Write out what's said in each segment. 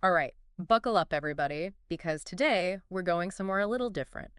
All right, buckle up, everybody, because today we're going somewhere a little different.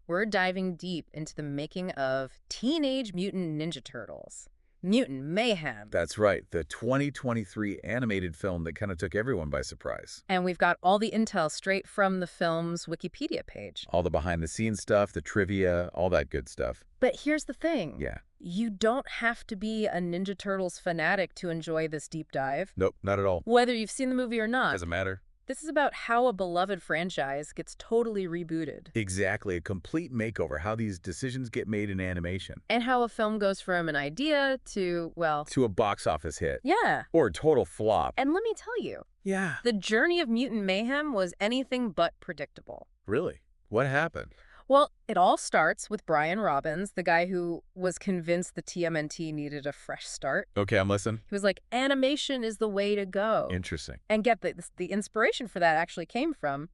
We're diving deep into the making of Teenage Mutant Ninja Turtles, Mutant Mayhem. That's right, the 2023 animated film that kind of took everyone by surprise. And we've got all the intel straight from the film's Wikipedia page. All the behind-the-scenes stuff, the trivia, all that good stuff. But here's the thing. Yeah. You don't have to be a Ninja Turtles fanatic to enjoy this deep dive. Nope, not at all. Whether you've seen the movie or not. Doesn't matter. This is about how a beloved franchise gets totally rebooted. Exactly, a complete makeover, how these decisions get made in animation. And how a film goes from an idea to, well... To a box office hit. Yeah. Or a total flop. And let me tell you, Yeah. the journey of Mutant Mayhem was anything but predictable. Really? What happened? Well, it all starts with Brian Robbins, the guy who was convinced the TMNT needed a fresh start. Okay, I'm listening. He was like, animation is the way to go. Interesting. And get the inspiration for that actually came from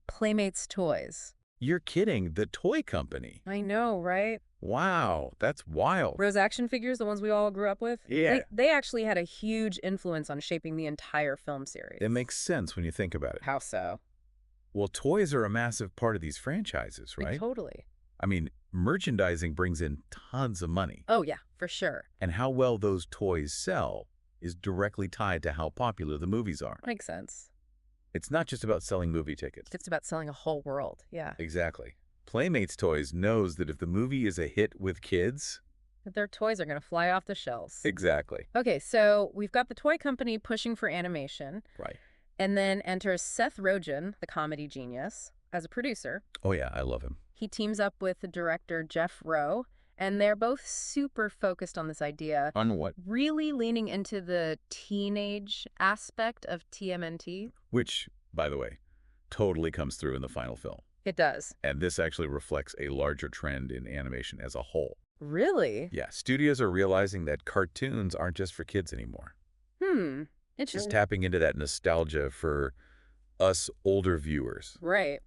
Playmates Toys. You're kidding, the toy company. I know, right? Wow, that's wild. Rose action figures, the ones we all grew up with? Yeah. They actually had a huge influence on shaping the entire film series. It makes sense when you think about it. How so? Well, toys are a massive part of these franchises, right? Totally. I mean, merchandising brings in tons of money. Oh, yeah, for sure. And how well those toys sell is directly tied to how popular the movies are. Makes sense. It's not just about selling movie tickets. It's about selling a whole world, yeah. Exactly. Playmates Toys knows that if the movie is a hit with kids... That their toys are going to fly off the shelves. Exactly. Okay, so we've got the toy company pushing for animation. Right. And then enters Seth Rogen, the comedy genius, as a producer. Oh, yeah, I love him. He teams up with the director Jeff Rowe, and they're both super focused on this idea. On what? Really leaning into the teenage aspect of TMNT. Which, by the way, totally comes through in the final film. It does. And this actually reflects a larger trend in animation as a whole. Really? Yeah, studios are realizing that cartoons aren't just for kids anymore. Just Interesting. tapping into that nostalgia for us older viewers. Right.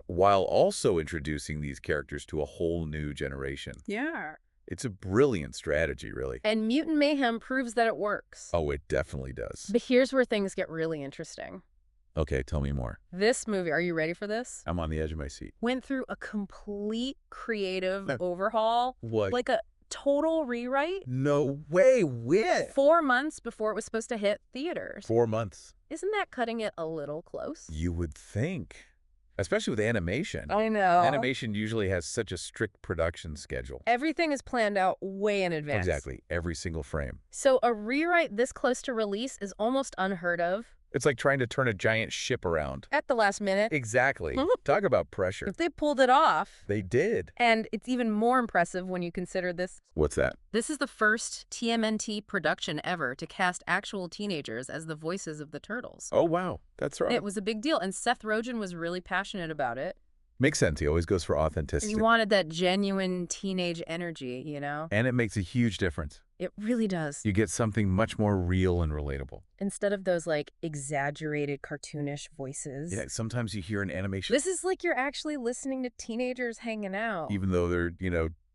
While also introducing these characters to a whole new generation. Yeah. It's a brilliant strategy, really. And Mutant Mayhem proves that it works. Oh, it definitely does. But here's where things get really interesting. Okay, tell me more. This movie, are you ready for this? I'm on the edge of my seat. Went through a complete creative overhaul. What? Like a total rewrite. No way, with 4 months before it was supposed to hit theaters. 4 months. Isn't that cutting it a little close? You would think. Especially with animation. I know. Animation usually has such a strict production schedule. Everything is planned out way in advance. Exactly. Every single frame. So a rewrite this close to release is almost unheard of. It's like trying to turn a giant ship around. At the last minute. Exactly. Talk about pressure. If they pulled it off. They did. And it's even more impressive when you consider this. What's that? This is the first TMNT production ever to cast actual teenagers as the voices of the Turtles. Oh, wow. That's right. It was a big deal, and Seth Rogen was really passionate about it. Makes sense. He always goes for authenticity. He wanted that genuine teenage energy, you know? And it makes a huge difference. It really does. You get something much more real and relatable. Instead of those, like, exaggerated cartoonish voices. Yeah, sometimes you hear an animation. This is like you're actually listening to teenagers hanging out. Even though they're,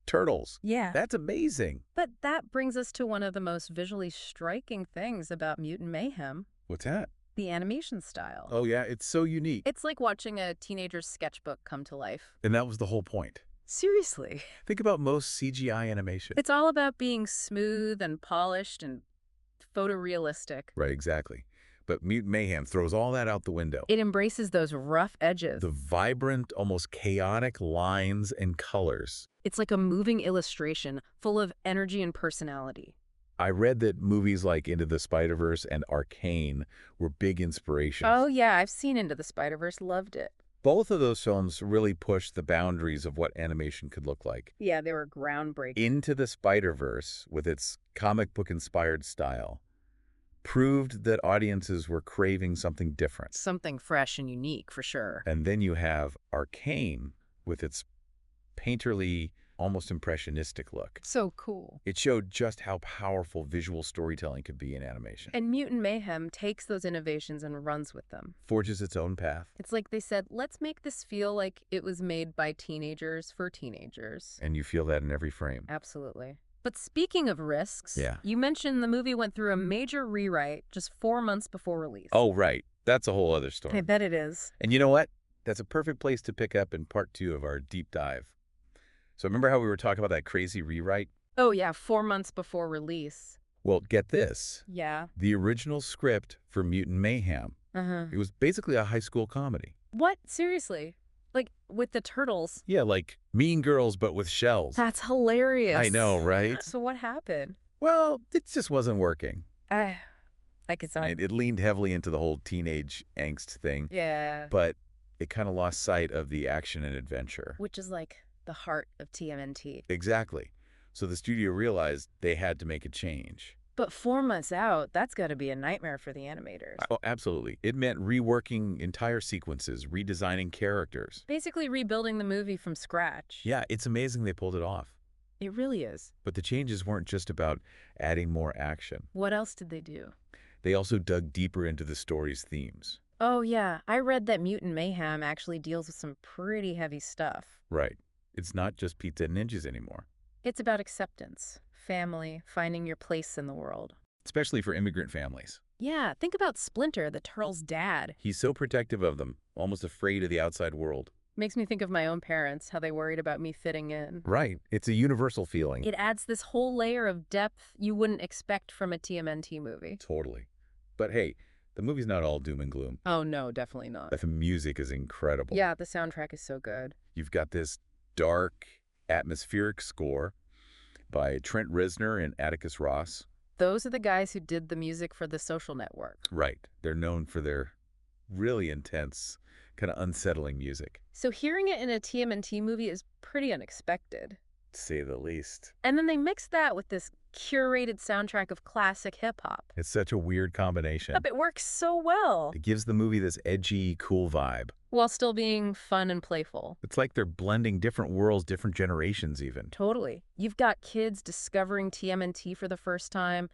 turtles. Yeah. That's amazing. But that brings us to one of the most visually striking things about Mutant Mayhem. What's that? The animation style. Oh, yeah, it's so unique. It's like watching a teenager's sketchbook come to life. And that was the whole point. Seriously. Think about most CGI animation. It's all about being smooth and polished and photorealistic. Right, exactly. But Mutant Mayhem throws all that out the window. It embraces those rough edges. The vibrant, almost chaotic lines and colors. It's like a moving illustration full of energy and personality. I read that movies like Into the Spider-Verse and Arcane were big inspirations. Oh, yeah, I've seen Into the Spider-Verse, loved it. Both of those films really pushed the boundaries of what animation could look like. Yeah, they were groundbreaking. Into the Spider-Verse, with its comic book-inspired style, proved that audiences were craving something different. Something fresh and unique, for sure. And then you have Arcane, with its painterly, almost impressionistic look. So cool. It showed just how powerful visual storytelling could be in animation. And Mutant Mayhem takes those innovations and runs with them. Forges its own path. It's like they said, let's make this feel like it was made by teenagers for teenagers. And you feel that in every frame. Absolutely. But speaking of risks, Yeah. you mentioned the movie went through a major rewrite just 4 months before release. Oh, right. That's a whole other I story. bet it is. And you know what? That's a perfect place to pick up in part 2 of our deep dive. So remember how we were talking about that crazy rewrite? Oh, yeah, 4 months before release. Well, get this. Yeah. The original script for Mutant Mayhem, Uh-huh. it was basically a high school comedy. What? Seriously? Like, with the turtles? Yeah, like Mean Girls, but with shells. That's hilarious. I know, right? So what happened? Well, it just wasn't working. I could tell. It leaned heavily into the whole teenage angst thing, Yeah. but it kind of lost sight of the action and adventure. Which is like the heart of TMNT. Exactly. So the studio realized they had to make a change. But 4 months out, that's got to be a nightmare for the animators. Oh, absolutely. It meant reworking entire sequences, redesigning characters. Basically rebuilding the movie from scratch. Yeah, it's amazing they pulled it off. It really is. But the changes weren't just about adding more action. What else did they do? They also dug deeper into the story's themes. Oh, yeah. I read that Mutant Mayhem actually deals with some pretty heavy stuff. Right. It's not just pizza and ninjas anymore. It's about acceptance, family, finding your place in the world. Especially for immigrant families. Yeah, think about Splinter, the Turtles' dad. He's so protective of them, almost afraid of the outside world. Makes me think of my own parents, how they worried about me fitting in. Right. It's a universal feeling. It adds this whole layer of depth you wouldn't expect from a TMNT movie. Totally. But hey, the movie's not all doom and gloom. Oh, no, definitely not. The music is incredible. Yeah, the soundtrack is so good. You've got this dark, atmospheric score by Trent Reznor and Atticus Ross. Those are the guys who did the music for The Social Network. Right. They're known for their really intense, kind of unsettling music, So hearing it in a TMNT movie is pretty unexpected. to say the least. And then they mix that with this curated soundtrack of classic hip-hop. It's such a weird combination. But it works so well, It gives the movie this edgy, cool vibe. while still being fun and playful. It's like they're blending different worlds, different generations even. Totally. You've got kids discovering TMNT for the first time,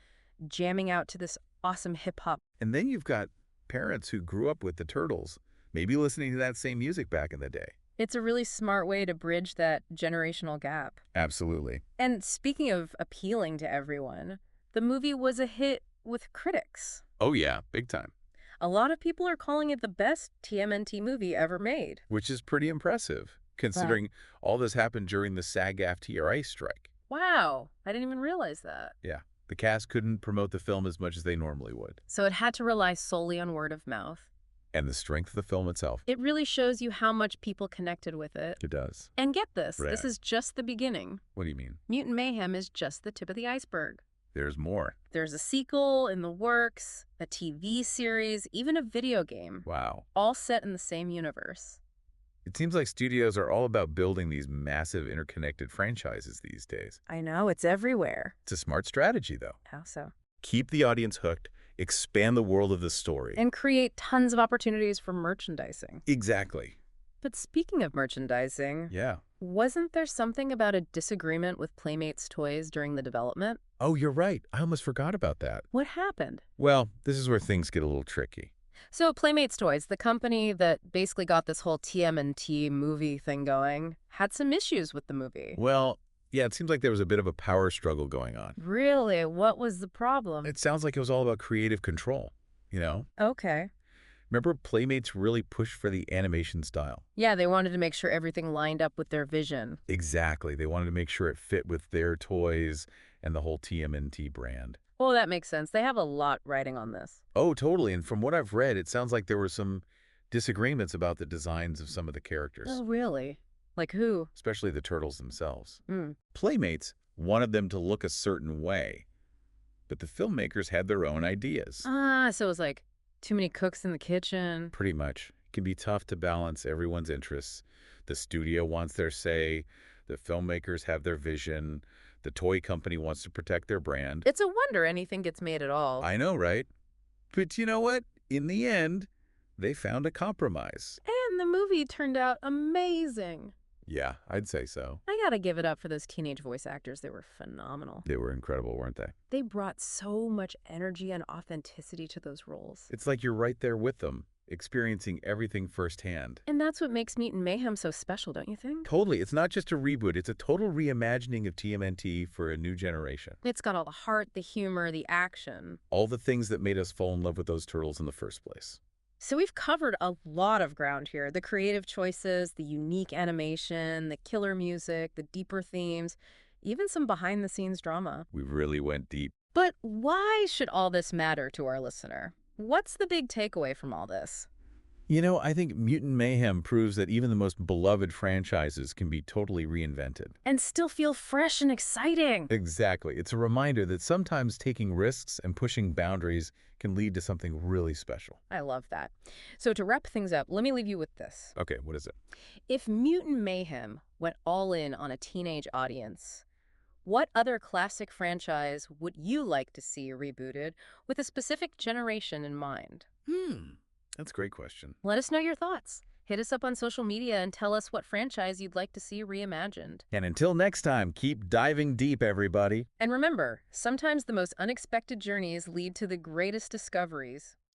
jamming out to this awesome hip-hop. And then you've got parents who grew up with the Turtles, maybe listening to that same music back in the day. It's a really smart way to bridge that generational gap. Absolutely. And speaking of appealing to everyone, the movie was a hit with critics. Oh yeah, big time. A lot of people are calling it the best TMNT movie ever made. Which is pretty impressive, considering all this happened during the SAG-AFTRA strike. Wow, I didn't even realize that. Yeah, the cast couldn't promote the film as much as they normally would. So it had to rely solely on word of mouth. And the strength of the film itself. It really shows you how much people connected with it. It does. And get this, Right. this is just the beginning. What do you mean? Mutant Mayhem is just the tip of the iceberg. There's more. There's a sequel in the works, a TV series, even a video game, Wow. all set in the same universe. It seems like studios are all about building these massive interconnected franchises these days. I know, it's everywhere. It's a smart strategy, though. How so? Keep the audience hooked, expand the world of the story. And create tons of opportunities for merchandising. Exactly. But speaking of merchandising, Yeah. wasn't there something about a disagreement with Playmates toys during the development? Oh, you're right. I almost forgot about that. What happened? Well, this is where things get a little tricky. So Playmates Toys, the company that basically got this whole TMNT movie thing going, had some issues with the movie. Well, yeah, it seems like there was a bit of a power struggle going on. Really? What was the problem? It sounds like it was all about creative control, you know? Okay. Remember, Playmates really pushed for the animation style. Yeah, they wanted to make sure everything lined up with their vision. Exactly. They wanted to make sure it fit with their toys and the whole TMNT brand. Well, that makes sense. They have a lot riding on this. Oh, totally. And from what I've read, it sounds like there were some disagreements about the designs of some of the characters, Oh, really? Like who? especially the turtles themselves. Mm. Playmates wanted them to look a certain way, but the filmmakers had their own ideas. So it was like too many cooks in the kitchen. Pretty much. It can be tough to balance everyone's interests. The studio wants their say, the filmmakers have their vision, the toy company wants to protect their brand. It's a wonder anything gets made at all. I know, right? But you know what? In the end, they found a compromise. And the movie turned out amazing. Yeah, I'd say so. I gotta give it up for those teenage voice actors. They were phenomenal. They were incredible, weren't they? They brought so much energy and authenticity to those roles. It's like you're right there with them, experiencing everything firsthand. And that's what makes Mutant Mayhem so special, don't you think? Totally. It's not just a reboot. It's a total reimagining of TMNT for a new generation. It's got all the heart, the humor, the action. All the things that made us fall in love with those turtles in the first place. So we've covered a lot of ground here. The creative choices, the unique animation, the killer music, the deeper themes, even some behind-the-scenes drama. We really went deep. But why should all this matter to our listener? What's the big takeaway from all this? I think Mutant Mayhem proves that even the most beloved franchises can be totally reinvented. And still feel fresh and exciting. Exactly. It's a reminder that sometimes taking risks and pushing boundaries can lead to something really special. I love that. So to wrap things up, let me leave you with this. Okay, what is it? If Mutant Mayhem went all in on a teenage audience, what other classic franchise would you like to see rebooted with a specific generation in mind? That's a great question. Let us know your thoughts. Hit us up on social media and tell us what franchise you'd like to see reimagined. And until next time, keep diving deep, everybody. And remember, sometimes the most unexpected journeys lead to the greatest discoveries.